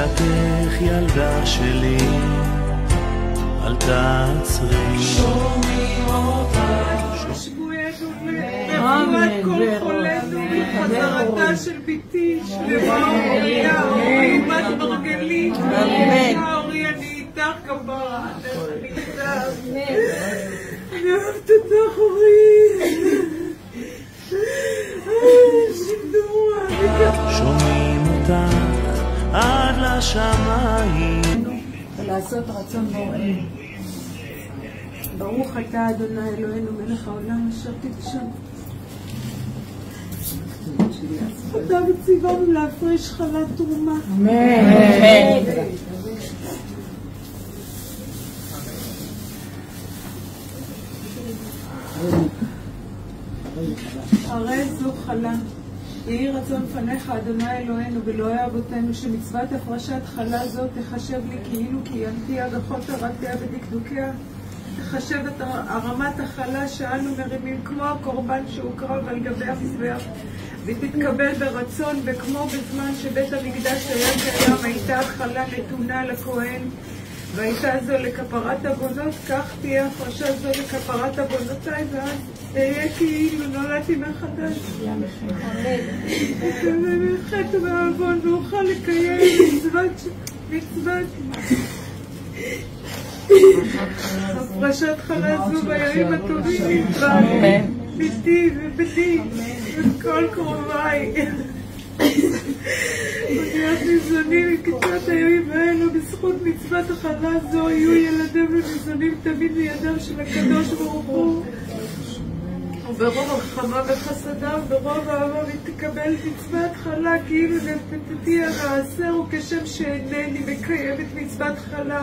תפילתך ילדה שלי, אל תעצרי. שומעים אותך, שבוינו לרפואת כל חולנו, בחזרתה של ביתי, שלמה אוריה, אורי בת מרגלית, אורי אני איתך כברה, אני איתך. אני אוהבת אותך אורי. שומעים אותך עד לשמיים, ולעשות רצון בוראנו. ברוך אתה אדוני אלוהינו מלך העולם אשר תקשור. אתה וציוונו להפריש חלת תרומה. אמן. הרי זו חלה. יהי רצון פניך אדוני אלוהינו ואלוהי אבותינו שמצוות הפרשת חלה זו תחשב לי כאילו קיימתיה בכל תורתיה ודקדוקיה. תחשב את הרמת החלה שאנו מרימים כמו הקורבן שהוקרב על גבי המזבח, ותתקבל ברצון, וכמו בזמן שבית המקדש היה קיים הייתה החלה נתונה לכהן והייתה זו לכפרת עוונות, כך תהיה הפרשה זו לכפרת עוונותיי, ואז אהיה כאילו נולדתי מחדש. ותביא חטא ועוון ואוכל לקיים מצוות הפרשת חלה זו בימים הטובים נתבע ביתי וביתי וכל קרוביי ונהיות ניזונים מקצת הימים האלו. בזכות מצוות החלה זו יהיו ילדיהם וניזונים תמיד בידם של הקדוש ברוך הוא, וברוב הרחמה וחסדיו וברוב אהבה ותקבל מצוות חלה כאילו נתתי המעשר, וכשם שאינני מקיימת מצוות חלה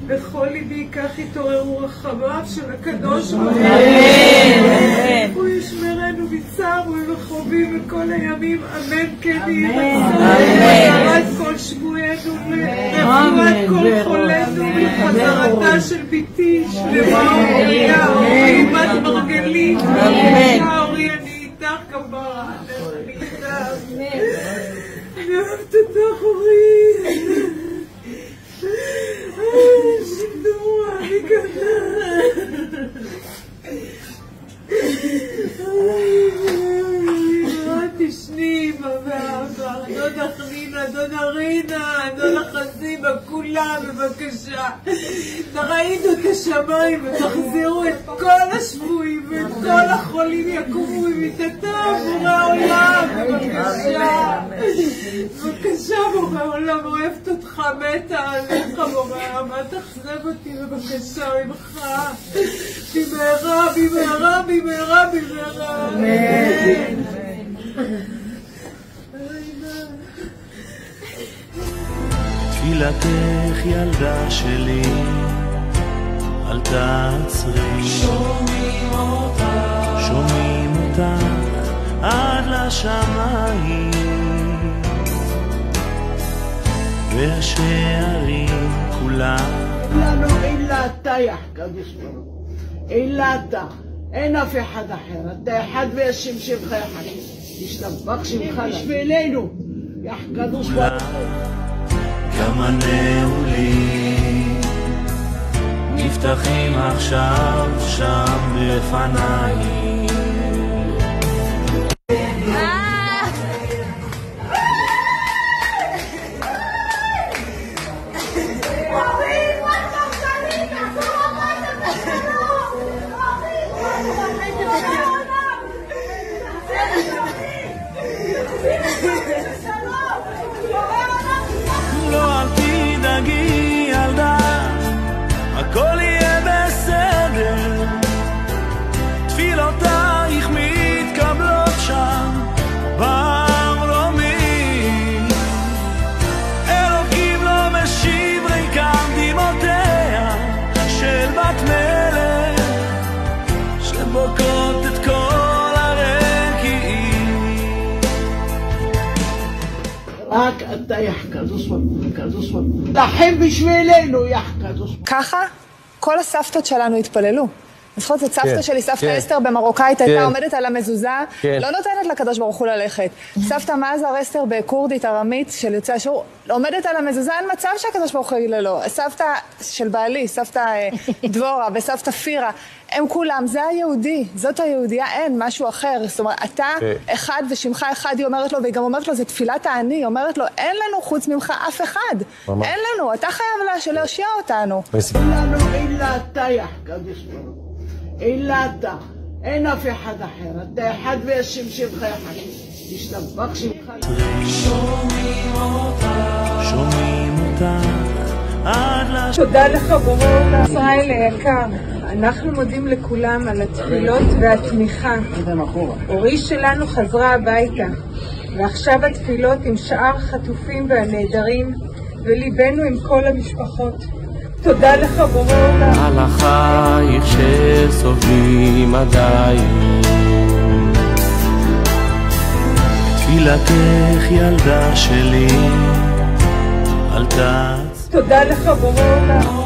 בכל ליבי כך יתעוררו רחמיו של הקדוש ברוך הוא. הוא ישמרנו מצער ובחובים בכל הימים, אמן כן יהי רצון. וחזרת כל שבוינו לרפואת כל חולנו, בחזרתה של ביתי שלמה אוריה, אורי בת מרגלית, אורי אני איתך כברה, אני איתך. אני אוהבת אותך אורי. שדוע, אני כזה. תשני, ואבא, דודה חנינה, דודה רינה, דודה חזיבה, כולם, בבקשה. תראינו את השמיים ותחזירו את כל השבויים ואת כל החולים יקומו ממיטתם בורא העולם, בבקשה. בבקשה בורא העולם, אוהבת אותך, מתה עליך בורא העולם, תחזב אותי בבקשה ממך. במהרה, במהרה, במהרה, במהרה. אמן. תפילתך ילדה שלי, אל תעצרי. שומעים אותך עד לשמיים, והשערים כולם לנו אילה אתה יחקדוש ברוך הוא, אילה אתה, אין אף אחד אחר, אתה אחד וישם שמך אחד, תשתבח שמך בשבילנו, יחקדוש ברוך הוא. גם הנעולים נפתחים עכשיו שם לפניי. לא אל תדאגי ילדה, הכל יהיה בסדר, תפילותייך מתקבלות שם במרומים, אלוקים לא משיב ריקם דמעותיה של בת מלך שבוקעות את כל הרקיעים. רק אתה יחקדוש ברוך הוא, קדוש ברוך הוא, תחם בשבילנו יחקדוש. ככה כל הסבתות שלנו התפללו. זוכרת את סבתא שלי, סבתא אסתר במרוקאית, הייתה עומדת על המזוזה, לא נותנת לקדוש ברוך הוא ללכת. סבתא מאזר אסתר בקורדית ארמית של יוצאי אשור, עומדת על המזוזה, אין מצב שהקדוש ברוך הוא יגיד לו. סבתא של בעלי, סבתא דבורה וסבתא פירה, הם כולם, זה היהודי, זאת היהודייה, אין משהו אחר. זאת אומרת, אתה אחד ושמך אחד, היא אומרת לו, והיא גם אומרת לו, זה תפילת העני, היא אומרת לו, אין לנו חוץ ממך אף אחד. אין לנו, אתה חייב להושיע אותנו. לנו אילה אתה יחקדש ברוך הוא. אילה אתה. אין אף אחד אחר. אתה אחד וישם שמך יחד. תשתבח שמך. שומעים אותה עד תודה לך בורא עולם. ישראל היקר, אנחנו מודים לכולם על התפילות והתמיכה. אורי שלנו חזרה הביתה, ועכשיו התפילות עם שאר החטופים והנעדרים, וליבנו עם כל המשפחות. תודה לך בורא עולם. על החייך שסובלים עדיין, תפילתך ילדה שלי, אל תעצ. תודה לך בורא עולם.